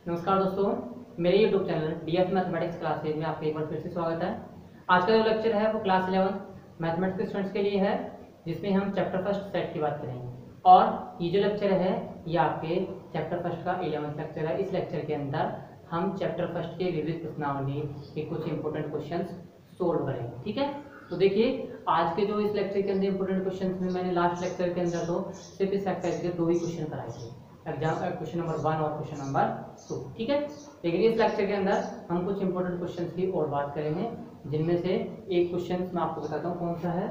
नमस्कार दोस्तों, मेरे YouTube channel DF mathematics classes में आपका एक बार फिर से स्वागत है। आज का जो लेक्चर है वो क्लास 11 मैथमेटिक्स के स्टूडेंट्स के लिए है, जिसमें हम चैप्टर फर्स्ट सेट की बात करेंगे। और ये जो लेक्चर है ये आपके चैप्टर फर्स्ट का 11वां लेक्चर है। इस लेक्चर के अंदर हम चैप्टर फर्स्ट के विविध प्रश्नावली के कुछ इंपॉर्टेंट क्वेश्चन सोल्व करेंगे। ठीक है, तो देखिए आज के जो इस लेक्चर के अंदर इंपॉर्टेंट क्वेश्चन में मैंने लास्ट लेक्चर के अंदर तो सिर्फ इस एक्सरसाइज के 2 ही क्वेश्चन कराए थे, एग्जाम क्वेश्चन नंबर 1 और क्वेश्चन नंबर 2। ठीक है, लेकिन इस लेक्चर के अंदर हम कुछ इंपॉर्टेंट क्वेश्चन की और बात करेंगे, जिनमें से एक क्वेश्चन मैं आपको बताता हूँ कौन सा है,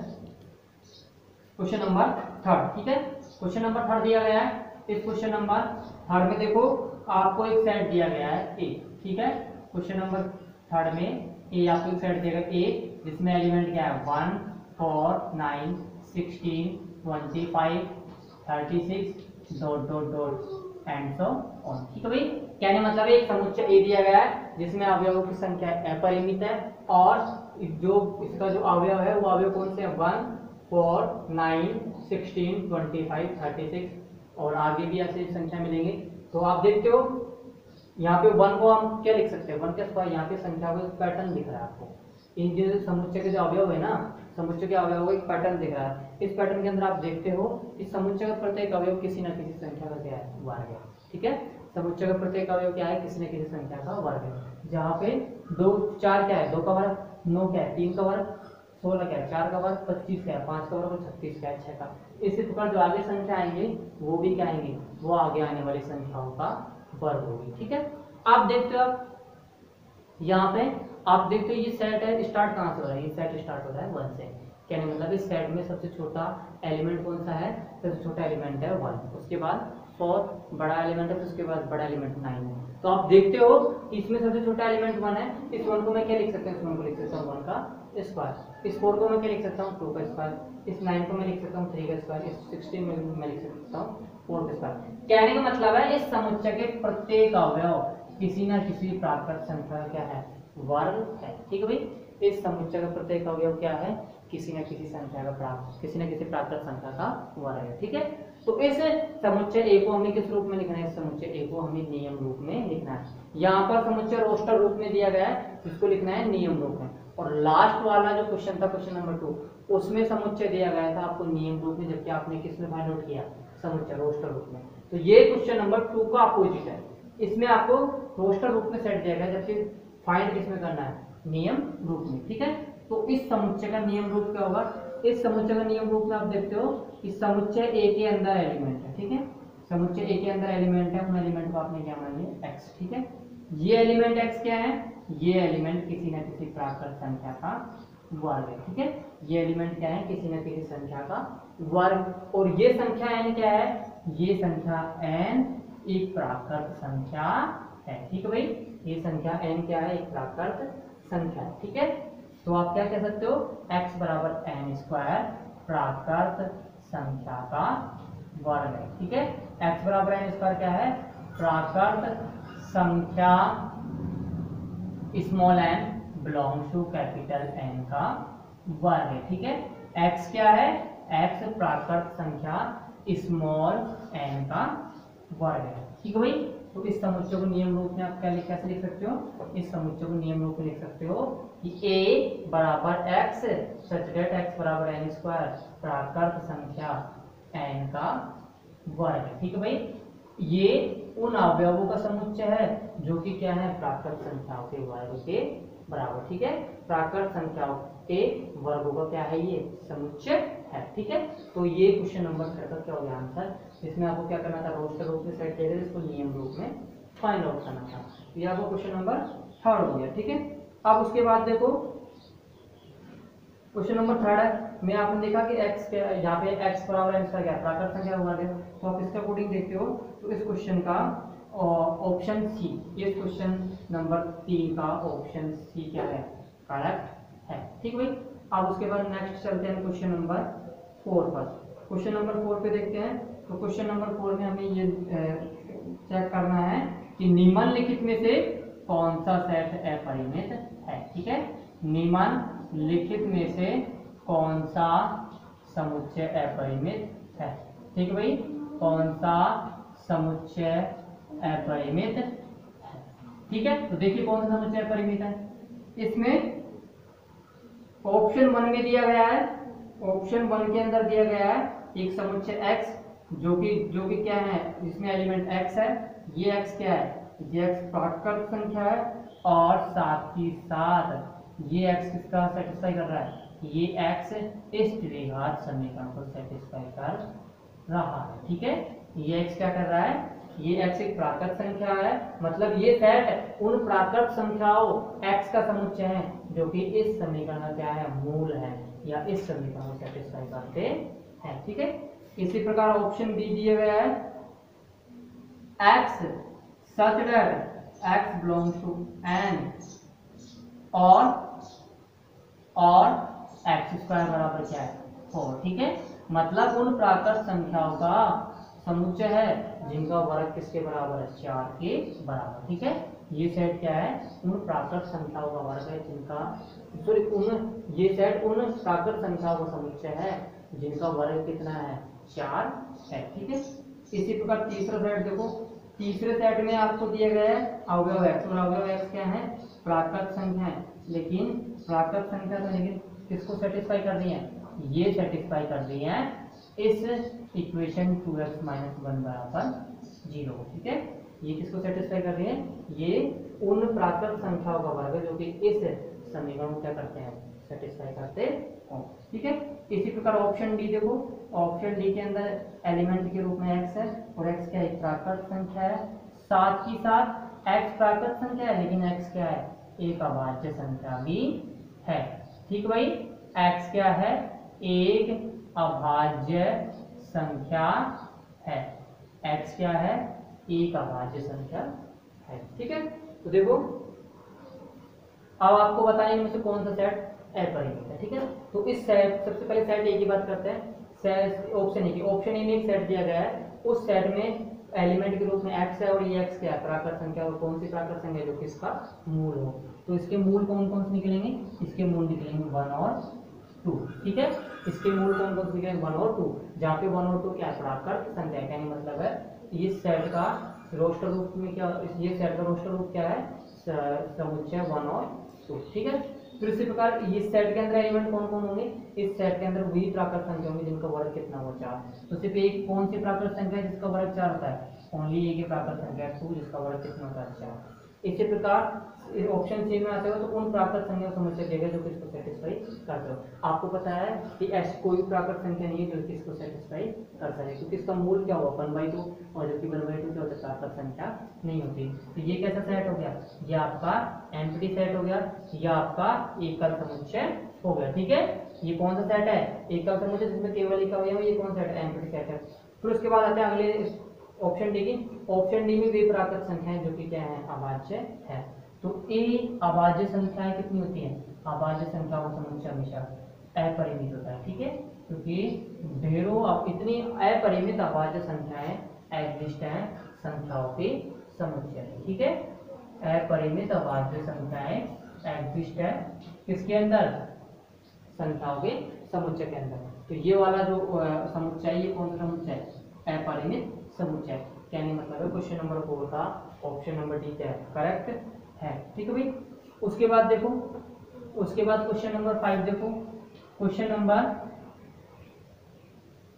क्वेश्चन नंबर 3। ठीक है, क्वेश्चन नंबर 3 दिया गया है। इस क्वेश्चन नंबर 3 में देखो आपको एक सेट दिया गया है ए। ठीक है, क्वेश्चन नंबर 3 में ए आपको एक सेट दिया गया ए, जिसमें एलिमेंट क्या है 1 4 9 16 25 36 dot dot dot and so on. ठीक है भाई, कहने मतलब एक समुच्चय ए दिया गया है जिसमें अवयवों की संख्या अपरिमित है, और जो इसका जो अवयव है वो अवयव कौन से हैं 1 4 9 16 25 36 और आगे भी ऐसे संख्या मिलेंगे। तो आप देखते हो यहाँ पे 1 को हम क्या लिख सकते हैं 1 के स्क्वायर, यहाँ पे संख्या को पैटर्न दिख रहा है आपको। इन जो समुच्चय के जो अवयव है ना, समुच्चय के अवयव को एक पैटर्न दिख रहा है। इस पैटर्न के अंदर आप देखते हो इस समुच्चय का प्रत्येक अवयव किसी न किसी संख्या का क्या है वर्ग है। ठीक है, समुच्चय का प्रत्येक अवयव क्या है किसी न किसी संख्या का वर्ग है। जहाँ पे 2 4 क्या है 2 का वर्ग, 9 क्या है 3 का वर्ग, 16 क्या है 4 का वर्ग, 25 क्या है 5 का वर्ग और 36 क्या है 6 का। इसी प्रकार जो आगे संख्या आएंगे वो भी क्या आएंगे, वो आगे आने वाली संख्याओं का वर्ग होगी। ठीक है, आप देखते हो यहाँ पे आप देखते हो ये सेट है, स्टार्ट कहाँ से हो रहा है, ये सेट स्टार्ट हो रहा है 1 से। कहने मतलब इस सेट में सबसे छोटा एलिमेंट कौन सा है, सबसे छोटा एलिमेंट है 1, उसके बाद 4 बड़ा एलिमेंट है, उसके बाद बड़ा एलिमेंट 9 है। तो आप देखते हो इसमें सबसे छोटा एलिमेंट 1 है। इस 1 को मैं क्या लिख सकता हूँ, इस 1 को लिख सकता हूँ 1 का स्क्वायर, इस 4 को मैं क्या लिख सकता हूँ 2 का स्क्वायर, इस 9 को मैं लिख सकता हूँ 3 का स्क्वायर, इस 16 में मैं लिख सकता हूँ 4 का स्क्वायर। कहने का मतलब है इस समुच्चय के प्रत्येक अवयव किसी न किसी प्राकृत संख्या क्या है वर्ग है। ठीक है भाई, इस समुच्चय का प्रत्येक अवयव क्या है किसी न किसी संख्या का किसी न किसी प्राकृत संख्या का वर्ग है। ठीक है, तो इस समुच्चय ए को हमें किस रूप में लिखना है, इस समुच्चय ए को हमें नियम रूप में लिखना है। यहाँ पर समुच्चय रोस्टर रूप में दिया गया है, इसको लिखना है नियम रूप में। और लास्ट वाला जो क्वेश्चन था क्वेश्चन नंबर 2, उसमें समुच्चय दिया गया था आपको नियम रूप में, जबकि आपने किस में फाइंड आउट किया समुच्चय रोस्टर रूप में। तो ये क्वेश्चन नंबर 2 का अपोजिट है, इसमें आपको रोस्टर रूप में सेट दिया गया, जबकि फाइंड किसमें करना है नियम रूप में। ठीक है, तो इस समुच्चय का नियम रूप क्या होगा, इस समुच्चय का नियम रूप में आप देखते हो कि समुच्चय ए के अंदर एलिमेंट है। ठीक है, समुच्चय ए के अंदर एलिमेंट है, उन एलिमेंट को आपने क्या मान लिया एक्स। ठीक है, ये एलिमेंट एक्स क्या है, ये एलिमेंट किसी न किसी प्राकृत संख्या का वर्ग है। ठीक है, ये एलिमेंट क्या है किसी न किसी संख्या का वर्ग, और ये संख्या n क्या है, ये संख्या n एक प्राकृत संख्या है। ठीक है भाई, ये संख्या n क्या है एक प्राकृत संख्या है। ठीक है, तो आप क्या कह सकते हो x बराबर n स्क्वायर प्राकृत संख्या का वर्ग है। ठीक है, x बराबर n स्क्वायर क्या है प्राकृत संख्या small n belongs to capital N का वर्ग है। ठीक है, x क्या है, x प्राकृत संख्या स्मॉल n का वर्ग है। ठीक है भाई, तो इस समुच्चय को नियम रूप में आप क्या कैसे लिख सकते हो, इस समुच्चय को नियम रूप में लिख सकते हो कि a बराबर x सच दैट x बराबर n स्क्वायर प्राकृत संख्या n का वर्ग है। ठीक है भाई, ये उन अवयवों का समुच्चय है जो कि क्या है प्राकृत संख्याओं के वर्ग के बराबर। ठीक है, प्राकृत संख्याओं के वर्गों का क्या है ये समुच्चय है। ठीक है, तो ये क्वेश्चन नंबर 3 का क्या हो गया आंसर। इसमें आपको क्या करना था रोस्टर रूप में सेट किया, इसको नियम रूप में फाइंड आउट करना था। तो ये आपको क्वेश्चन नंबर 3 हो गया। ठीक है, अब उसके बाद देखो क्वेश्चन नंबर 3 है, मैं आपने देखा कि x के यहाँ पे x बराबर n स्क्वायर क्या है प्राकृत संख्या वर्ग है। तो आप इसके अकॉर्डिंग देखते हो तो इस क्वेश्चन का ऑप्शन सी, इस क्वेश्चन नंबर 3 का ऑप्शन सी क्या है करेक्ट है। ठीक भाई, अब उसके बाद नेक्स्ट चलते हैं क्वेश्चन नंबर 4 पर। क्वेश्चन नंबर 4 पे देखते हैं, तो क्वेश्चन नंबर 4 में हमें ये चेक करना है कि निम्नलिखित में से कौन सा सेट अपरिमित है। ठीक है, निम्नलिखित में से कौन सा समुच्चय अपरिमित है। ठीक है भाई, कौन सा समुच्चय अपरिमित ठीक है, तो देखिए कौन सा समुच्चय परिमित है। इसमें ऑप्शन 1 में दिया गया है, ऑप्शन 1 के अंदर दिया गया है एक समुच्चय x जो कि क्या है, जिसमें एलिमेंट x है। ये x क्या है, ये x प्राकृत संख्या है और साथ ही साथ ये x किसका सेटिस्फाई कर रहा है, ये x इस द्विघात समीकरण को सेटिस्फाई कर रहा है। ठीक है, ये x क्या कर रहा है, ये x एक प्राकृत संख्या है, मतलब ये सेट उन प्राकृत संख्याओं x का समुच्चय है जो कि इस समीकरण का क्या है, मूल है या इस समीकरण को सेटिस्फाई करते हैं। ठीक है, इसी प्रकार ऑप्शन बी दिया गया है x such that x belongs to n और x स्क्वायर बराबर क्या है, 4। ठीक है, मतलब उन प्राकृत संख्याओं का समुच्चय है जिनका वर्ग किसके बराबर है, 4 के बराबर। ठीक है, ये सेट क्या है, उन प्राकृत संख्याओं का वर्ग है जिनका ये सेट उन प्राकृत संख्याओं का समुच्चय है जिनका वर्ग कितना है, 4 है। ठीक है, इसी प्रकार तीसरा सेट देखो, तीसरे सेट में आपको दिया गया है अवयव x, और अवयव x क्या है, प्राकृत संख्या है, लेकिन प्राकृत संख्या तो लेकिन किसको सेटिस्फाई कर रही है, ये सेटिस्फाई कर रही है इस इक्वेशन 2x - 1 बराबर 0। ठीक है, ये किसको सेटिस्फाई कर रही है, ये उन प्राकृत संख्याओं का वर्ग है जो कि इस समीकरण को क्या करते हैं, सेटिस्फाई करते हैं। ठीक है, इसी प्रकार ऑप्शन डी देखो, ऑप्शन डी के अंदर एलिमेंट के रूप में x है और x क्या एक प्राकृत संख्या है, साथ ही साथ x प्राकृत संख्या है लेकिन x क्या है, एक अभाज्य संख्या भी है। ठीक भाई, x क्या है, एक अभाज्य संख्या है, x क्या है, एक अभाज्य संख्या है। ठीक है, तो देखो अब आपको बताएं इनमें से कौन सा सेट अपरिमित है। ठीक है, तो इस सेट, सबसे पहले सेट ए की बात करते हैं। ऑप्शन ए की, ऑप्शन ए में एक सेट दिया गया है, उस सेट में एलिमेंट के रूप में x है और ये x क्या है, प्राकृत संख्या, और कौन सी प्राकृत संख्या जो कि इसका मूल हो। तो इसके मूल कौन कौन से निकलेंगे, इसके मूल निकलेंगे 1 और 2। ठीक है, इसके मूल कौन कौन से निकलेंगे, 1 और 2, जहाँ पे 1 और 2 क्या है, प्राकृत संख्या। कहने मतलब है इस सेट का रोस्टर रूप में क्या, ये सेट का रोस्टर रूप क्या है, समुच्चय 1 और 2। ठीक है, फिर इसी प्रकार इस सेट के अंदर एलिमेंट कौन कौन होंगे, इस सेट के अंदर वही प्राकृत संख्या होंगी जिनका वर्ग कितना हो, 4। तो सिर्फ एक कौन सी प्राकृत संख्या है जिसका वर्ग 4 होता है, ओनली एक ही प्राकृत संख्या है 2 जिसका वर्ग कितना होता है, 4। इसी प्रकार ऑप्शन सी में आते हो तो उन प्राकृत संख्या को समझ सकेगा जो किसको सेटिस्फाई करते हो। आपको पता है कि ऐसी कोई प्राकृत संख्या नहीं है जो किसको सेटिस्फाई कर सके, क्योंकि इसका मूल क्या हुआ, 1/2, और जो कि 1/2 क्या होता है, प्राकृत संख्या नहीं होती। तो ये कैसा सेट हो गया, ये आपका एम्प्टी सेट हो गया, ये आपका एकल समुच्चय हो गया। ठीक है, ये कौन सा सेट है, एकल समुच्चय जिसमें केवल एक अवयव है, ये कौन सा सेट है, एम्प्टी सेट है। फिर उसके बाद आते हैं अगले ऑप्शन डी की, ऑप्शन डी में वे प्राकृत संख्याएं जो कि क्या है, अभाज्य है। तो ए अभाज्य संख्याएं कितनी होती हैं, अभाज्य संख्याओं का समुच्चय हमेशा अपरिमित होता है। ठीक है, क्योंकि ढेरों अब इतनी अपरिमित अभाज्य संख्याएं एग्जिस्ट हैं संख्याओं के समुच्चय। ठीक है, अपरिमित अभाज्य संख्याएं एग्जिस्ट है किसके अंदर, संख्याओं के समुच्चय के अंदर। तो ये वाला जो समुच्चय, ये कौन सा समुच्चय है, अपरिमित समुच्चय। कहने मतलब है क्वेश्चन नंबर 4 का ऑप्शन नंबर डी क्या है, करेक्ट है। ठीक है भाई, उसके बाद देखो, उसके बाद क्वेश्चन नंबर 5 देखो, क्वेश्चन नंबर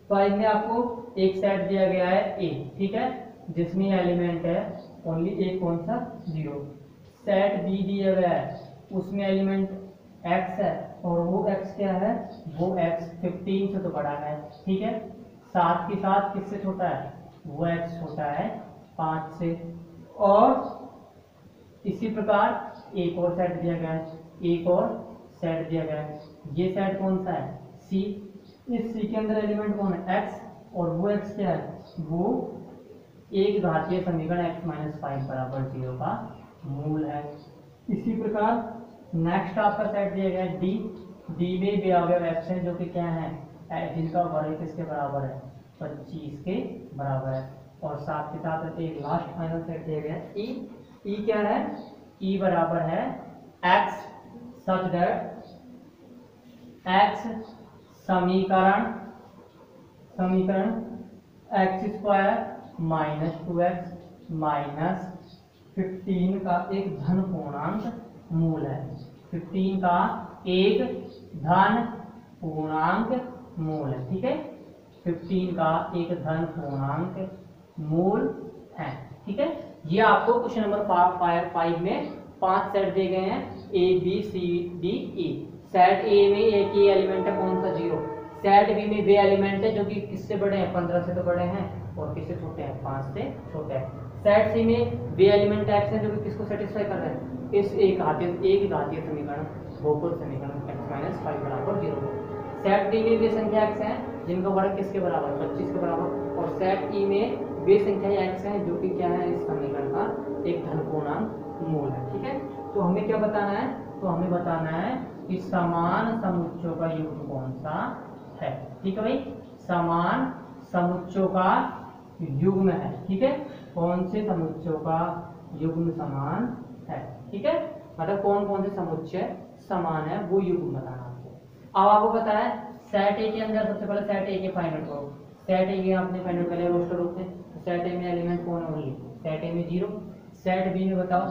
5 में आपको एक सेट दिया गया है ए, ठीक है, जिसमें एलिमेंट है ओनली एक, कौन सा, 0। सेट बी दिया गया है, उसमें एलिमेंट x है और वो x क्या है, वो x 15 से तो बड़ा है। ठीक है, साथ के साथ किससे छोटा है, वो x छोटा है 5 से। और इसी प्रकार एक और सेट दिया गया है, एक और सेट दिया गया है, ये सेट कौन सा है, C। इस C के अंदर एलिमेंट कौन है, x, और वो x क्या है, वो एक घातीय समीकरण x - 5 बराबर 0 का मूल है। इसी प्रकार नेक्स्ट आपका सेट दिया गया है D, D में भी अवयव x है जो कि क्या है, जिनका वर्ग किसके बराबर है, 25 के बराबर है। और साथ के साथ एक लास्ट फाइनल सेट दिया गया है E क्या है, E बराबर है x such that x समीकरण x² - 2x - 15 का एक धन पूर्णांक मूल है। 15 का एक धन पूर्णांक मूल है, ठीक है। 15 का एक धन पूर्णांक मूल है, ठीक है। ये आपको क्वेश्चन नंबर 5 में 5 सेट दिए गए हैं, A B C D E. Set A में एक ही एलिमेंट है, कौन सा? 0। सेट बी में वे एलिमेंट है जो कि किससे बड़े हैं? 15 से तो बड़े हैं, और किससे छोटे हैं? 5 से छोटे हैं। सेट सी में वे एलिमेंट एक्स हैं जो कि किसको सेटिस्फाई कर रहे हैं? इस एक घातीय समीकरण, बहुपद समीकरण x - 5 बराबर 0। सेट डी में वे संख्या x हैं जिनका वर्ग किसके बराबर? 25 के बराबर। और सेट ई में वे संख्या x हैं जो कि क्या है? इस समीकरण का एक धन पूर्णांक मूल है, ठीक है। तो हमें क्या बताना है? तो हमें बताना है कि समान समुच्चयों का युग्म कौन सा है, ठीक है भाई। समान समुच्चयों का युग्म है, ठीक है। कौन से समुच्चयों का युग्म समान है, ठीक है। मतलब कौन कौन से समुच्चय समान है वो युग्म बताना आपको। अब आपको पता है सेट ए के अंदर सबसे पहले सेट ए के फाइंड आउट करो। सेट ए के आपने फाइंड आउट कर लिया रोस्टर रूप में। सेट ए में एलिमेंट कौन है? ओनली। सेट ए में 0। सेट बी में बताओ,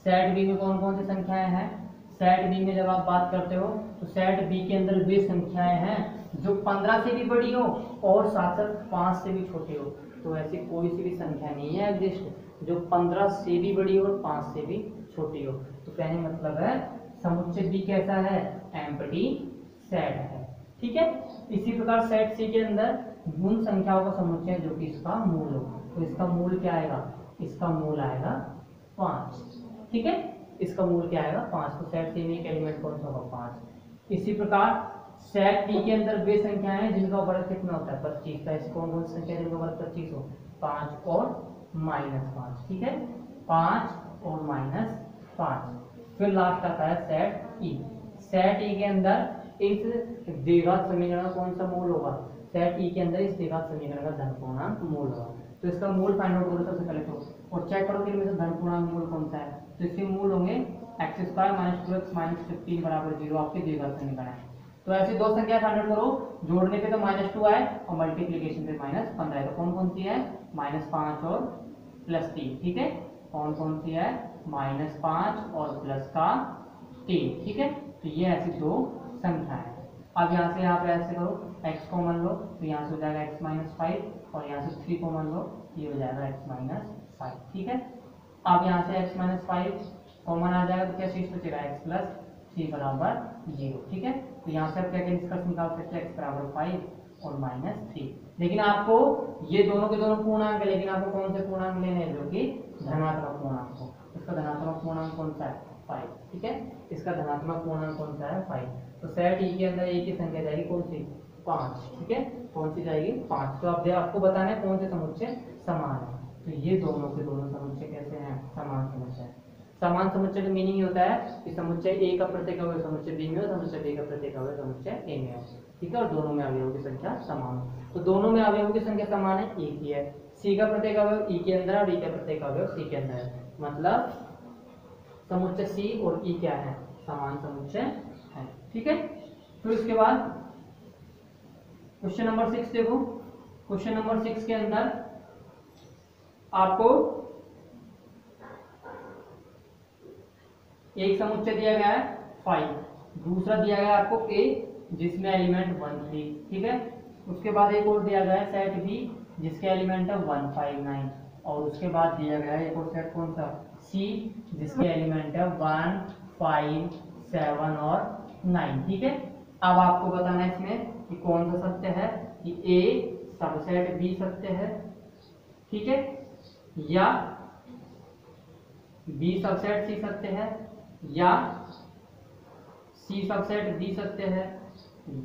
सेट बी में कौन कौन सी संख्याएं हैं? सेट बी में जब आप बात करते हो तो सेट बी के अंदर वे संख्याएं हैं जो 15 से भी बड़ी हो और साथ साथ 5 से भी छोटी हो। तो ऐसी कोई सी भी संख्या नहीं है एग्जिस्ट जो 15 से भी बड़ी हो और 5 से भी छोटी हो। तो कहने मतलब है समुच्चय बी कैसा है? एम्प्टी सेट है, ठीक है। इसी प्रकार सेट सी के अंदर उन संख्याओं का समुच्चय है जो कि इसका मूल हो। तो इसका मूल क्या आएगा? इसका मूल आएगा 5, ठीक है। इसका मूल क्या आएगा? 5। तो सेट सी में एक एलिमेंट कौन सा होगा? 5। इसी प्रकार सेट डी के अंदर वे संख्याएं हैं जिनका वर्ग कितना होता है? 25। ऐसी कौन कौन सी संख्या जिनका वर्ग 25 हो? 5 और -5, ठीक है। 5 और -5। फिर लास्ट आता है सेट ई। सेट ई के अंदर इस द्विघात समीकरण का कौन सा मूल होगा? सेट ई के अंदर इस द्विघात समीकरण का धन पूर्णांक मूल होगा। तो इसका मूल फाइंड आउट करो सबसे पहले तो, और चेक करो कि इनमें से धन पूर्णांक मूल कौन सा है। तो इसके मूल होंगे x² - 2x - 15 बराबर 0 आपके द्विघात समीकरण है। तो ऐसी दो संख्या फाइंड आउट करो, जोड़ने पे तो -2 आए और मल्टीप्लिकेशन पे -15 है। तो कौन कौन सी है? -5 और +3, ठीक है। कौन कौन सी है? -5 और प्लस का 3, ठीक है। तो ये ऐसी दो संख्या है। अब यहाँ से यहाँ पे ऐसे करो, x कॉमन लो तो यहाँ से हो जाएगा x - 5 और यहाँ से 3 कॉमन लो, ये हो जाएगा x - 5, ठीक है। अब यहाँ से x - 5 कॉमन आ जाएगा तो क्या शेष बचेगा? x + 3 बराबर 0, ठीक है। तो यहाँ से आप क्या निष्कर्ष निकाल सकते हैं? x बराबर 5 और -3। लेकिन आपको ये दोनों के दोनों पूर्णांक है, लेकिन आपको कौन से पूर्णांक लेने हैं? जो कि धनात्मक पूर्णांक हो। इसका धनात्मक पूर्णांक कौन सा है? 5, ठीक है। इसका धनात्मक पूर्णांक कौन सा है? 5। तो सेट ई के अंदर एक ही संख्या जाएगी, कौन सी? 5, ठीक है। कौन सी जाएगी? 5। तो अब आपको बताना है कौन से समुच्चय समान है। तो ये दोनों के दोनों समुच्चय कैसे हैं? समान समुच्चय। समान समुच्चय का मीनिंग ये होता है कि समुच्चय ए का प्रत्येक अवयव समुच्चय बी में हो, समुच्चय बी का प्रत्येक अवयव समुच्चय ए में हो, ठीक है। और दोनों में अवयवों की संख्या समान हो। तो दोनों में अवयवों की संख्या समान है, एक ही है। सी का प्रत्येक अवयव ई के अंदर और ई का प्रत्येक अवयव सी के अंदर है। मतलब समुच्चय सी और ई क्या है? समान समुच्चय है, ठीक है। फिर उसके बाद क्वेश्चन नंबर 6 देखो। क्वेश्चन नंबर 6 के अंदर आपको एक समुच्चय दिया गया है 5, दूसरा दिया गया है आपको a जिसमें एलिमेंट 1 3, ठीक है। उसके बाद एक और दिया गया है सेट b जिसके एलिमेंट है 1 5 9, और उसके बाद दिया गया है एक और सेट कौन सा? c जिसके एलिमेंट है 1 5 7 और 9, ठीक है। अब आपको बताना है इसमें कि कौन सा सत्य है, कि a सबसेट b सत्य है, ठीक है, या b सबसेट c सत्य है, या c सबसेट d सत्य है,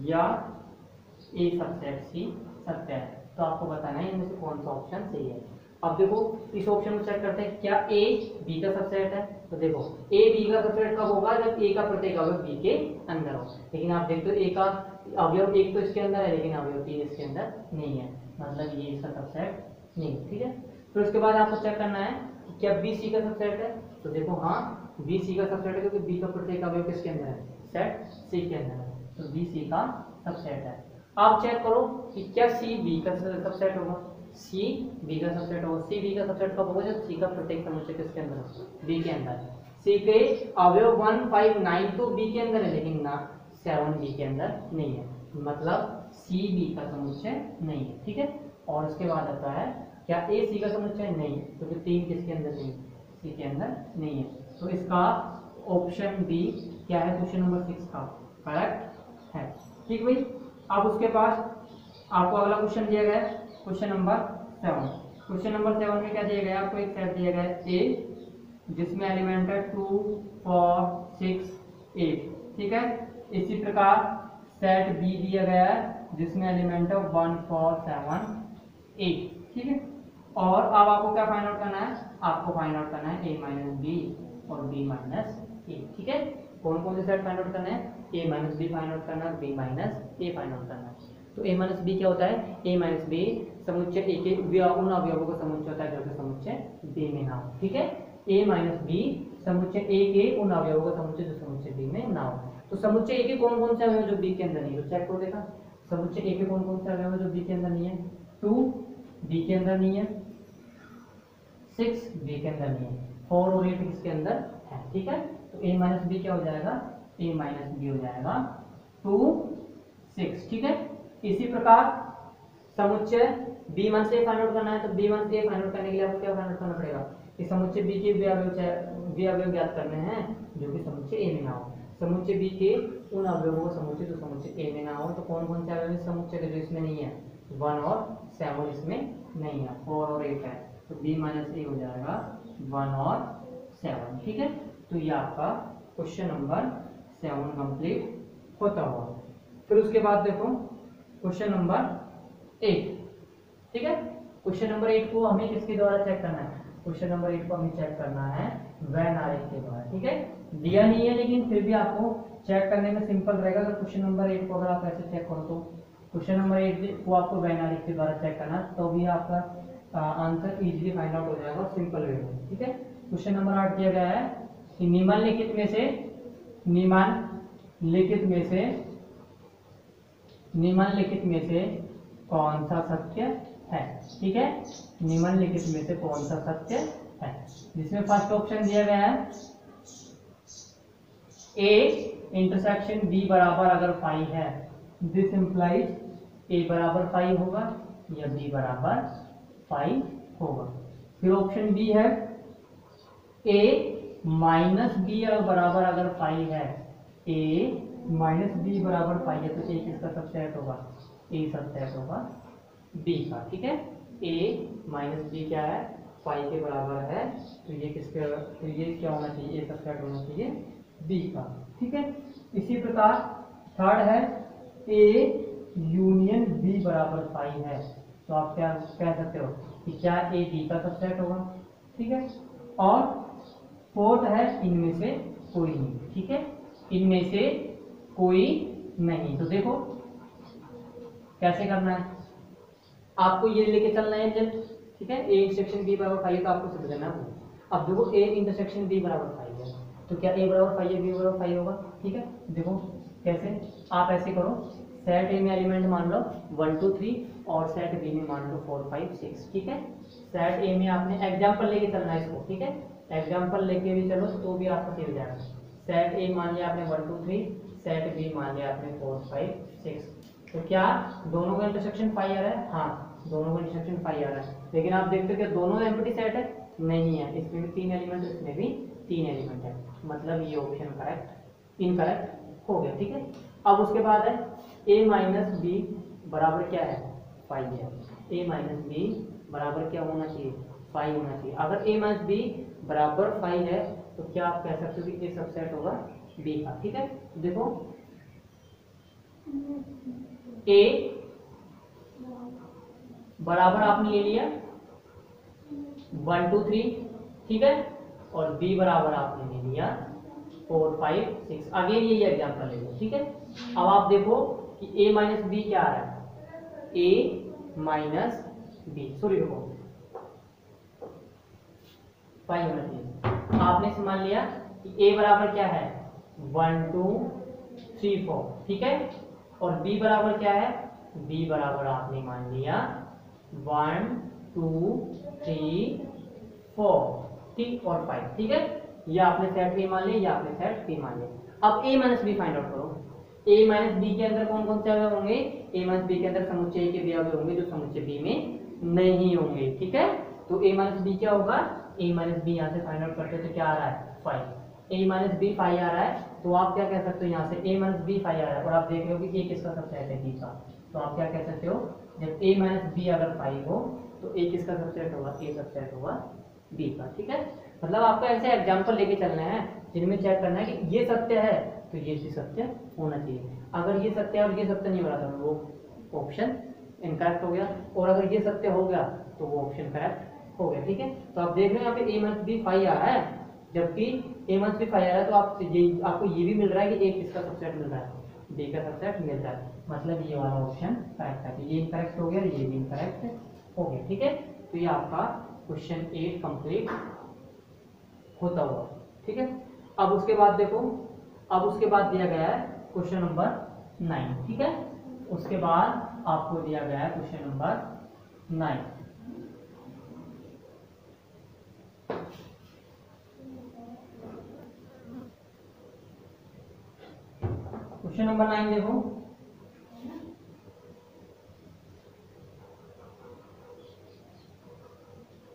या a सबसेट c सत्य है। तो आपको बताना है इनमें से कौन सा ऑप्शन सही है। अब देखो इस ऑप्शन में चेक करते हैं क्या a b का सबसेट है। तो देखो a b का सबसेट कब होगा? जब a का प्रत्येक अवयव b के अंदर हो। लेकिन आप देखते हो a का अवयव 1 तो इसके अंदर है लेकिन अवयव 3 इसके अंदर नहीं है, मतलब ये इसका सबसेट नहीं, ठीक है। फिर उसके बाद आपको चेक करना है कि क्या b c का सबसेट है। तो देखो हाँ b c का सबसेट है क्योंकि b का प्रत्येक अवयव किसके अंदर है? सेट c के अंदर है, तो b c का सबसेट है। आप चेक करो कि क्या c b का सबसेट होगा। सी बी का सबसेट होगा। सी बी का सबसेट कब होगा? जब सी का प्रत्येक समुच्चय किसके अंदर हो? बी के अंदर। सी के अवयव 1 5 9 तो बी के अंदर है, लेकिन ना 7 बी के अंदर नहीं है, मतलब सी बी का समुच्चय नहीं है। ठीक है, और उसके बाद आता है क्या ए सी का समुच्चय? नहीं, क्योंकि तो 3 किसके अंदर नहीं? सी के अंदर नहीं है। तो इसका ऑप्शन बी क्या है? क्वेश्चन नंबर 6 का करेक्ट है। ठीक भाई, अब उसके पास आपको अगला क्वेश्चन दिया गया है, क्वेश्चन नंबर 7। क्वेश्चन नंबर 7 में क्या दिया गया है? आपको एक सेट दिया गया है ए, जिसमें एलिमेंट है 2 4 6 8। ठीक है, इसी प्रकार सेट बी दिया गया है जिसमें एलिमेंट है 1 4 7 8। ठीक है, और अब आपको क्या फाइंड आउट करना है? आपको फाइंड आउट करना है ए माइनस बी और बी माइनस ए। ठीक है, कौन कौन से सेट फाइंड आउट करना है? ए माइनस बी फाइंड आउट करना है, बी माइनस ए फाइंड आउट करना है। तो ए माइनस बी क्या होता है? ए माइनस बी समुच्चय ए के उन अवयवों का समुच्चय होता है जो कि समुच्चय बी में ना हो। ठीक है, ए माइनस बी समुच्चय ए के उन अवयवों का समुच्चय जो समुच्चय बी में ना हो। तो समुच्चय ए के कौन कौन से अवयव जो बी के अंदर नहीं है? तो चेक करो, देखा समुच्चय ए के कौन कौन से अवयव जो बी के अंदर नहीं है? 2 बी के अंदर नहीं है, 6 बी के अंदर नहीं है, 4 और 8 किसके अंदर है? ठीक है, तो ए माइनस बी क्या हो जाएगा? ए माइनस बी हो जाएगा 2 6। ठीक है, इसी प्रकार समुच्चय बी वन से फाइंड आउट करना है, तो बी वन से फाइंड आउट करने के लिए आपको क्या फाइंड आउट करना पड़ेगा? कि समुच्चय बी के वे अवयव ज्ञात करने हैं जो कि समुच्चय ए में ना हो। समुच्चय बी के उन अवयवों का समुच्चय जो समुच्चय ए में ना हो। तो कौन कौन से अवयव समुच्चय के जो इसमें नहीं है? 1 और 7 इसमें नहीं है, 4 और 8 है, तो बी माइनस ए हो जाएगा 1 और 7। ठीक है, तो ये आपका क्वेश्चन नंबर 7 कंप्लीट होता हुआ। फिर उसके बाद देखो क्वेश्चन नंबर 8। ठीक है, क्वेश्चन नंबर 8 को हमें किसके द्वारा चेक करना है? क्वेश्चन नंबर 8 को हमें चेक करना है वैन आरेख के द्वारा। ठीक है, दिया नहीं है लेकिन फिर भी आपको चेक करने में सिंपल रहेगा। अगर क्वेश्चन नंबर 8 को अगर आप ऐसे चेक करो तो क्वेश्चन नंबर 8 को आपको वैन आरेख के द्वारा चेक करना, तो भी आपका आंसर इजीली फाइंड आउट हो जाएगा और सिंपल वे में। ठीक है, क्वेश्चन नंबर 8 दिया गया है कि निम्नलिखित में से कौन सा सत्य है? ठीक है, निम्नलिखित में से कौन सा सत्य है? जिसमें फर्स्ट ऑप्शन दिया गया है ए इंटरसेक्शन बी बराबर अगर फाई है, दिस इंप्लाइज ए बराबर फाई होगा या बी बराबर फाई होगा। फिर ऑप्शन बी है ए माइनस बी बराबर अगर फाई है, ए माइनस बी बराबर फाई है, तो ए किसका सबसेट होगा? ए सबसेट होगा बी का। ठीक है, ए माइनस बी क्या है? फाई के बराबर है, तो ये किसके, तो ये क्या होना चाहिए? ए सबसेट होना चाहिए बी का। ठीक है, इसी प्रकार थर्ड है ए यूनियन बी बराबर फाई है, तो आप क्या कह सकते हो कि क्या ए बी का सबसेट होगा? ठीक है, और फोर्थ है इनमें से कोई नहीं। ठीक है, इनमें से कोई नहीं। तो देखो कैसे करना है, आपको ये लेके चलना है जब, ठीक है, ए इंटरसेक्शन बी बराबर फाई है तो आपको समझना है। अब देखो ए इंटरसेक्शन बी बराबर फाई है, तो क्या ए बराबर फाई है, बी बराबर फाई होगा? ठीक है, देखो कैसे, आप ऐसे करो, सेट ए में एलिमेंट मान लो 1 2 3 और सेट बी में मान लो 4 5 6। ठीक है, सेट ए में आपने एग्जाम्पल लेके चलना है इसको। ठीक है, एग्जाम्पल लेके भी चलो तो भी आपको सही हो जाएगा। सेट ए मान लिया आपने 1 2 3, सेट बी मान लिया आपने 4 5 6। तो क्या दोनों का इंटरसेक्शन फाई आ रहा है? हाँ, दोनों का इंटरसेक्शन फाई आ रहा है, लेकिन आप देखते हो कि दोनों एम्प्टी सेट है? नहीं है, इसमें भी 3 एलिमेंट, इसमें भी 3 एलिमेंट है, मतलब ये ऑप्शन करेक्ट इनकरेक्ट हो गया। ठीक है, अब उसके बाद है a माइनस बी बराबर क्या है? फाई है। a माइनस बी बराबर क्या होना चाहिए? फाई होना चाहिए। अगर a माइनस बी बराबर फाई है तो क्या आप कह सकते हो कि a सबसेट होगा b का। ठीक है, देखो a बराबर आपने ले लिया 1 2 3, ठीक है, और b बराबर आपने ले लिया 4 5 6। अगेन यही एग्जाम्पल ले लो। ठीक है, अब आप देखो कि a माइनस बी क्या आ रहा है? a माइनस बी, सॉरी देखो 5 होना चाहिए। आपने मान लिया कि a बराबर क्या है? 1 2 3 4। ठीक है, और b बराबर क्या है? b बराबर आपने मान लिया 1 2 3 4 ठीक और 5 ठीक है। या आपने सेट ए मान लिया या आपने सेट बी मान लिया। अब a minus B find out करो। a माइनस बी के अंदर कौन कौन से अवयव होंगे? a माइनस बी के अंदर समुच्चय a के भी अवयव होंगे जो समुच्चय b में नहीं होंगे ठीक है। तो a माइनस बी क्या होगा? a माइनस बी यहाँ से फाइंड आउट करते तो क्या आ रहा है 5। a माइनस बी 5 आ रहा है तो आप क्या कह सकते हो यहाँ से a माइनस बी 5 आ रहा है और आप देख रहे हो कि a किसका सबसेट है b का। तो आप क्या कह सकते हो जब a माइनस बी अगर 5 हो तो a किसका सबसेट होगा? a सबसेट होगा b का ठीक है। मतलब आपको ऐसे एग्जाम्पल लेके चलने हैं जिनमें चेक करना है कि ये सत्य है तो ये भी सत्य होना चाहिए। अगर ये सत्य है और ये सत्य नहीं हो रहा था वो ऑप्शन इनकरेक्ट हो गया, और अगर ये सत्य हो गया तो वो ऑप्शन करेक्ट हो गया ठीक है। तो आप देख रहे हैं यहाँ पे a माइनस बी 5 आ रहा है, जबकि a माइनस बी 5 आ रहा है तो आपको ये भी मिल रहा है कि a किसका सबसेट मिल रहा है? b का सबसेट मिल रहा है। मतलब ये वाला ऑप्शन करेक्ट है। तो ये इनकरेक्ट हो गया, ये भी इनकरेक्ट हो गया ठीक है। तो ये आपका क्वेश्चन 8 कंप्लीट होता हुआ ठीक है। अब उसके बाद देखो, अब उसके बाद दिया गया है क्वेश्चन नंबर 9 ठीक है। उसके बाद आपको दिया गया है क्वेश्चन नंबर 9। क्वेश्चन नंबर 9 देखो,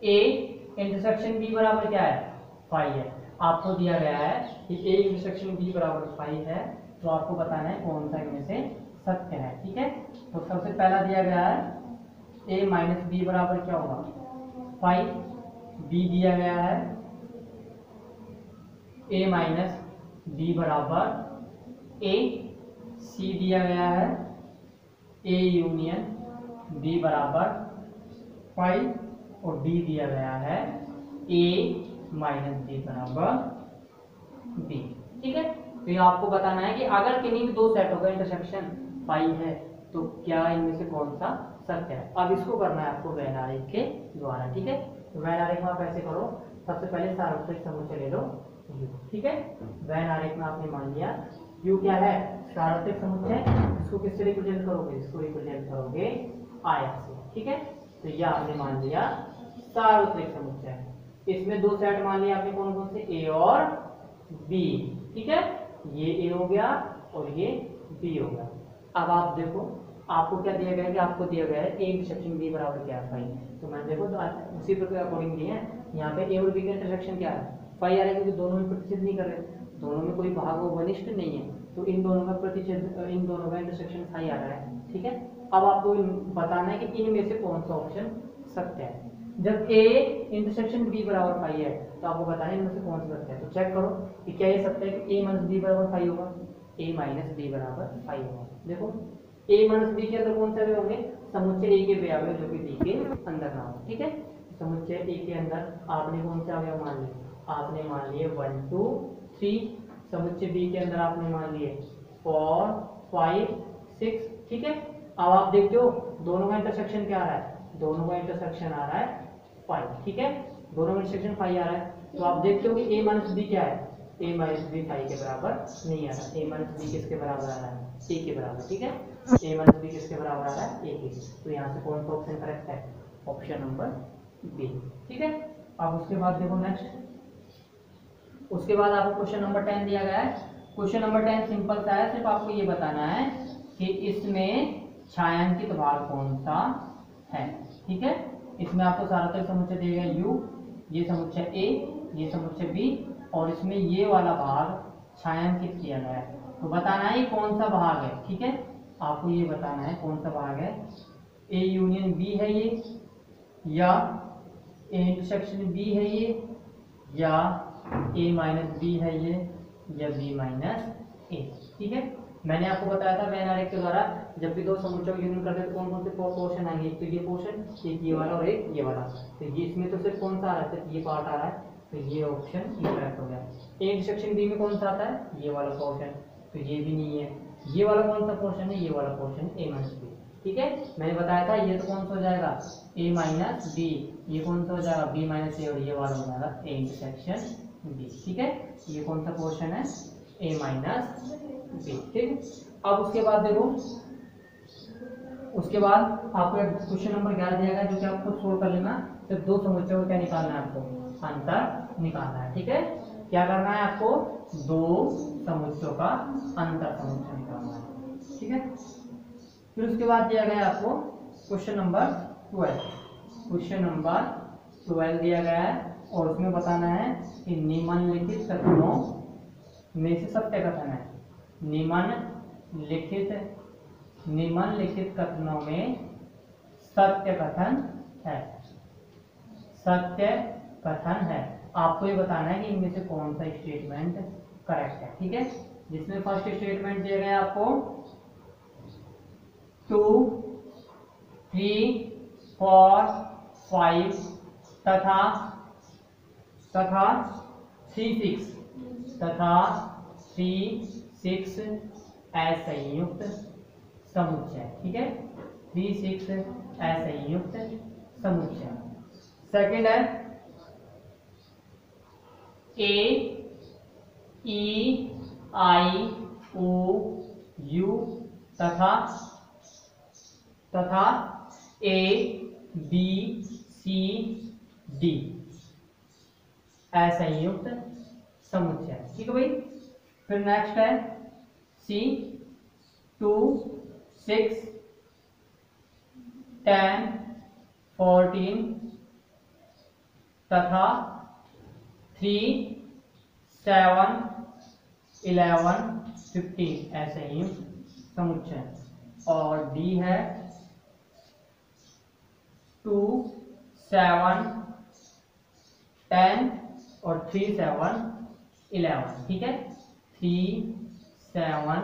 a इंटरसेक्शन b बराबर क्या है 5 है। आपको दिया गया है कि a इंटरसेक्शन b बराबर 5 है तो आपको बताना है कौन सा इनमें से सत्य है ठीक है। तो सबसे पहला दिया गया है a माइनस बी बराबर क्या होगा 5, b दिया गया है a माइनस बी बराबर a, c दिया गया है a यूनियन b बराबर 5 और d दिया गया है a माइनस बी बराबर b ठीक है। तो ये आपको बताना है कि अगर किन्हीं भी दो सेटों का इंटरसेक्शन पाई है तो क्या इनमें से कौन सा सत्य है। अब इसको करना है आपको वेन आरेख के द्वारा ठीक है। तो वेन आरेख में आप ऐसे करो, सबसे पहले सार्वत्रिक समुच्चय ले लो u ठीक है। वेन आरेख में आपने मान लिया u क्या है सार्वत्रिक समुच्चय, इसको किससे रिप्रेजेंट करोगे? इसको रिप्रेजेंट करोगे आयत से ठीक है। तो यह आपने मान लिया सार्वत्रिक समुच्चय। इसमें दो सेट मान लिया आपने कौन कौन से a और b ठीक है। ये a हो गया और ये b हो गया। अब आप देखो आपको क्या दिया गया है कि आपको दिया गया है a इंटरसेक्शन b बराबर क्या है 5। तो मैं देखो तो उसी के अकॉर्डिंग दिए हैं यहाँ पे a और b का इंटरसेक्शन क्या है 5 आ रहा है क्योंकि दोनों में प्रतिच्छेद नहीं कर रहे, दोनों में कोई भाग वनिष्ठ नहीं है तो इन दोनों का प्रतिच्छेद इन दोनों का इंटरसेक्शन 5 आ रहा है ठीक है। अब आपको बताना है कि इनमें से कौन सा ऑप्शन सत्य है। जब a इंटरसेक्शन b बराबर 5 है तो आपको बताना है इनमें से कौन सा सत्य है। तो चेक करो कि क्या ये सत्य है कि a माइनस b बराबर 5 होगा, a माइनस b बराबर 5 होगा। देखो a माइनस b के अंदर कौन से अवयव होंगे? समुच्चय a के वे अवयव जो कि b के अंदर ना हो ठीक है। समुच्चय a के अंदर आपने कौन से अवयव मान लिए? आपने मान लिए 1 2 3। समुच्चय b के अंदर आपने मान लिए 4 5 6 ठीक है। अब आप देखते हो दोनों का इंटरसेक्शन क्या आ रहा है? दोनों का इंटरसेक्शन आ रहा है 5 ठीक है। दोनों का इंटरसेक्शन 5 आ रहा है तो आप देखते हो कि a माइनस बी क्या है? a माइनस बी 5 के बराबर नहीं आ रहा। a माइनस बी किसके बराबर आ रहा है? a के बराबर ठीक है। a माइनस बी किसके बराबर आ रहा है? a के। तो यहाँ से कौन सा ऑप्शन करेक्ट है? ऑप्शन नंबर बी ठीक है। अब उसके बाद देखो नेक्स्ट, उसके बाद आपको क्वेश्चन नंबर 10 दिया गया है। क्वेश्चन नंबर 10 सिंपल सा है, सिर्फ आपको ये बताना है कि इसमें छायांकित भाग कौन सा है ठीक है। इसमें आपको सार्वत्रिक समुच्चय दिया गया u, ये समुच्चय a, ये समुच्चय b और इसमें ये वाला भाग छायांकित किया गया है। तो बताना है कौन सा भाग है ठीक है। आपको ये बताना है कौन सा भाग है, a यूनियन b है ये, या a इंटरसेक्शन b है ये, या a माइनस b है ये, या b माइनस a ठीक है। मैंने आपको बताया था वेन आरेख के द्वारा जब भी दो समुच्चय को यूनियन करते हैं तो कौन कौन से पोर्शन आएंगे? एक तो ये पोर्शन, एक ये वाला और एक ये वाला। तो ये इसमें तो सिर्फ कौन सा आ रहा है? सिर्फ ये पार्ट आ रहा है तो ये ऑप्शन इनकरेक्ट हो गया। ए इंटरसेक्शन बी में कौन सा आता है? ये वाला पोर्शन, तो ये भी नहीं है। ये वाला कौन सा पोर्शन है? ये वाला पोर्शन a माइनस बी ठीक है। मैंने बताया था ये तो कौन सा हो जाएगा a माइनस बी, ये कौन सा हो जाएगा b माइनस ए और ये वाला हो जाएगा a इंटरसेक्शन b ठीक है। ये कौन सा पोर्शन है? a माइनस बी ठीक। अब उसके बाद देखो उसके बाद आपको एक क्वेश्चन नंबर 11 दिया गया जो कि आपको सोल्व कर लेना। सिर्फ दो समुच्चयों को क्या निकालना है आपको, अंतर निकालना है। ठीक है, क्या करना है आपको, दो समुच्चयों का अंतर समुच्चय निकालना है। ठीक है, फिर उसके बाद दिया गया आपको क्वेश्चन नंबर 12। क्वेश्चन नंबर 12 दिया गया है और उसमें बताना है कि निम्नलिखित कथनों में से सत्य कथन है। निम्नलिखित कथनों में सत्य कथन है। सत्य कथन है, आपको ये बताना है कि इनमें से कौन सा स्टेटमेंट करेक्ट है। ठीक है, जिसमें फर्स्ट स्टेटमेंट दिया गया आपको 2, 3, 4, 5 तथा 3, 6 असंयुक्त समुच्चय। ठीक है, 3, 6 असंयुक्त समुच्चय। सेकंड है A, E, I, O, U तथा A, B, C, D असंयुक्त समुच्चय। ठीक है भाई, फिर नेक्स्ट है C, 2, 6, 10, 14 तथा 3, 7, 11, 15 असंयुक्त समुच्चय। और D है 2, 7, 10 और 3, 7, 11। ठीक है, 3, 7,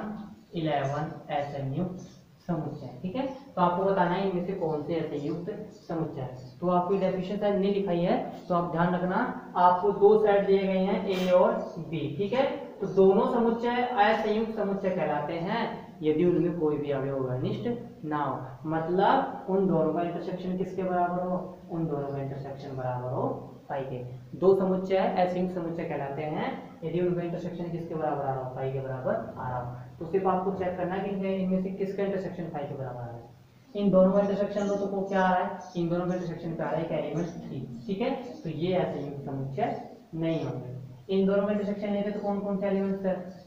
11 असंयुक्त समुच्चय। ठीक है, तो आपको बताना है इनमें से कौन से असंयुक्त समुच्चय है। तो आपकी डेफिनेशन शायद नहीं लिखाई है, तो आप ध्यान रखना, आपको दो सेट दिए गए हैं ए और बी। ठीक है, तो दोनों समुच्चय असंयुक्त समुच्चय कहलाते हैं यदि उनमें कोई भी अवयव घनिष्ठ ना हो। मतलब उन दोनों का इंटरसेक्शन किसके बराबर हो, उन दोनों का इंटरसेक्शन बराबर हो पाई के। दो समुच्चय असंयुक्त समुच्चय कहलाते हैं यदि उनका इंटरसेक्शन किसके बराबर आ रहा हो, पाई के बराबर आ रहा हो। तो सिर्फ आपको चेक करना है कि इनमें से किसका इंटरसेक्शन पाई के बराबर आ रहा है। इन दोनों का इंटरसेक्शन लो तो क्या आ रहा है, इन दोनों का इंटरसेक्शन पे आ रहा है एलिमेंट 3। ठीक है, तो ये असंयुक्त समुच्चय नहीं होंगे। इन दोनों में इंटरसेक्शन लेते तो कौन कौन से एलिमेंट्स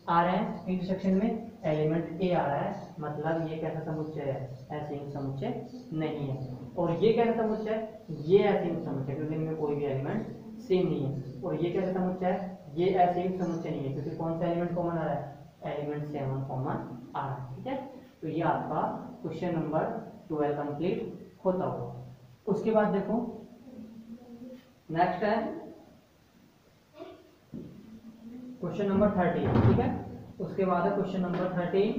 आ रहे हैं इंटरसेक्शन में, एलिमेंट ए आ रहा है, मतलब ये कैसा समुच्चय है, असंयुक्त समुच्चय नहीं है। और ये कैसा समुच्चय है, ये असंयुक्त समुच्चय क्योंकि इनमें कोई भी एलिमेंट सेम नहीं है। और ये कैसा समुच्चय है, ये असंयुक्त समुच्चय नहीं है क्योंकि कौन सा एलिमेंट कॉमन आ रहा है, एलिमेंट 7 कॉमन आ रहा है। ठीक है, तो ये आपका क्वेश्चन नंबर 12 कंप्लीट होता होगा। उसके बाद देखो नेक्स्ट है क्वेश्चन नंबर 13। ठीक है, उसके बाद है क्वेश्चन नंबर 13।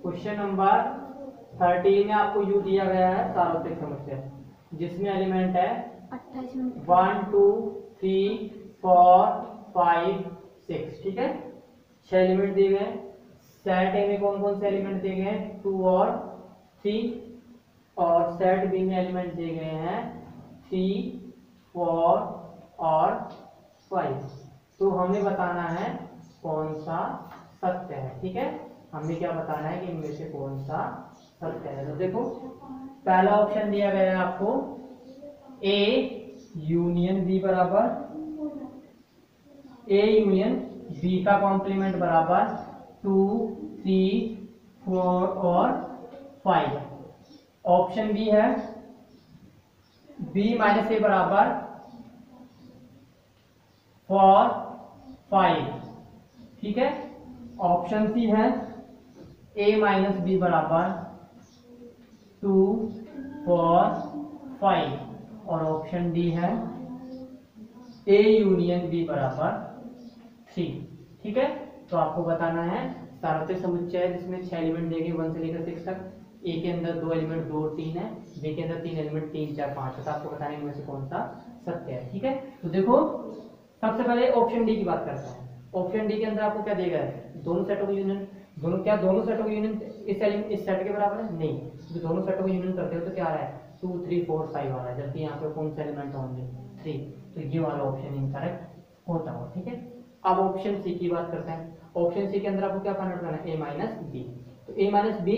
क्वेश्चन नंबर 13 में आपको यू दिया गया है सार्वत्रिक समुच्चय जिसमें एलिमेंट है 1, 2, 3, 4, 5, 6। ठीक है, 6 एलिमेंट दिए गए। सेट ए में कौन कौन से एलिमेंट दिए गए हैं, 2 और 3। और सेट बी में एलिमेंट दिए गए हैं 3, 4 और 5। तो हमें बताना है कौन सा सत्य है। ठीक है, हमें क्या बताना है कि इनमें से कौन सा सत्य है। तो देखो पहला ऑप्शन दिया गया है आपको ए यूनियन बी बराबर, ए यूनियन बी का कॉम्प्लीमेंट बराबर 2, 3, 4 और 5। ऑप्शन बी है बी माइनस ए बराबर 4, 5। ठीक है, ऑप्शन सी है ए माइनस बी बराबर 2, 4, 5। और ऑप्शन डी है ए यूनियन बी बराबर 3। ठीक है, तो आपको बताना है सार्वत्रिक समुच्चय है जिसमें 6 एलिमेंट देंगे 1 से लेकर 6 तक। ए के अंदर 2 एलिमेंट 2 और 3 है, बी के अंदर 3 एलिमेंट 3, 4, 5 है। तो आपको बताना है इनमें से कौन सा सत्य है। ठीक है, तो देखो सबसे पहले ऑप्शन डी की बात करते हैं। ऑप्शन डी के अंदर आपको क्या देगा, दोनों सेटों का यूनियन। दोनों सेटों का यूनियन इस सेट के बराबर है नहीं, तो दोनों सेटों का यूनियन करते हो तो क्या आ रहा है 2, 3, 4, 5 आ रहा है, जबकि यहाँ पे कौन सा एलिमेंट होंगे 3। तो ये वाला ऑप्शन इनकरेक्ट होता हो। ठीक है, अब ऑप्शन सी की बात करते हैं। ऑप्शन सी के अंदर आपको क्या फाइंड आउट करना है, ए माइनस बी। तो ए माइनस बी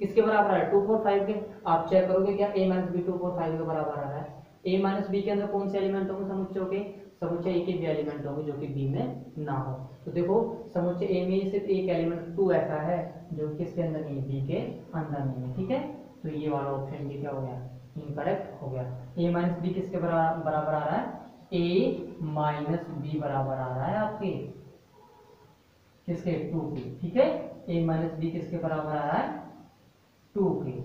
किसके बराबर आ रहा है 2 4 5 के। आप चेक करोगे क्या a माइनस बी 2 4 5 के बराबर आ रहा है। a माइनस बी के अंदर कौन से एलिमेंट होंगे समुच्चयों के, समुच्चय a के भी एलिमेंट होंगे जो कि b में ना हो। तो देखो समुच्चय a में सिर्फ एक एलिमेंट 2 ऐसा है जो किसके अंदर नहीं है, b के अंदर नहीं है, ठीक है। तो ये वाला ऑप्शन भी क्या हो गया, इनकरेक्ट हो गया। a माइनस बी किसके बराबर आ रहा है, a माइनस बी बराबर आ रहा है आपके किसके 2 के, ठीक है। a माइनस बी किसके बराबर आ रहा है 2 के।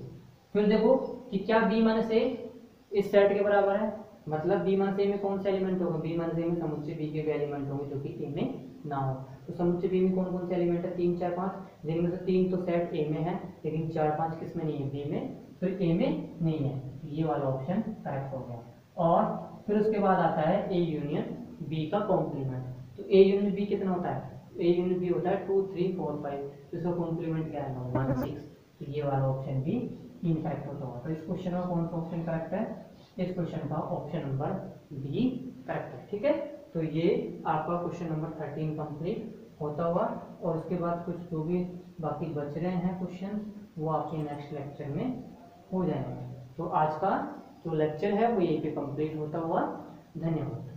फिर देखो कि क्या b माइनस a इस सेट के बराबर है, मतलब b माइनस a में कौन से एलिमेंट होगा, b माइनस a में समुच्चय b के भी एलिमेंट होंगे जो कि a में ना हो। तो समुच्चय b में कौन कौन से एलिमेंट है 3 4 5, जिनमें से 3 तो सेट a में है लेकिन 4 5 किस में नहीं है, b में, फिर a में नहीं है। तो ये वाला ऑप्शन करेक्ट हो गया। और फिर उसके बाद आता है a यूनियन b का कॉम्प्लीमेंट। तो a यूनियन b कितना होता है, a यूनियन b होता है 2 3 4 5, तो इसका कॉम्प्लीमेंट क्या है 1 6। तो ये वाला ऑप्शन भी इनकरेक्ट होता होगा। तो इस क्वेश्चन का कौन सा ऑप्शन करेक्ट है, इस क्वेश्चन का ऑप्शन नंबर बी करेक्ट है, ठीक है। तो ये आपका क्वेश्चन नंबर 13 कंप्लीट होता हुआ, और उसके बाद कुछ जो भी बाकी बच रहे हैं क्वेश्चन वो आपके नेक्स्ट लेक्चर में हो जाएंगे। तो आज का जो लेक्चर है वो यहीं पे कंप्लीट होता हुआ, धन्यवाद।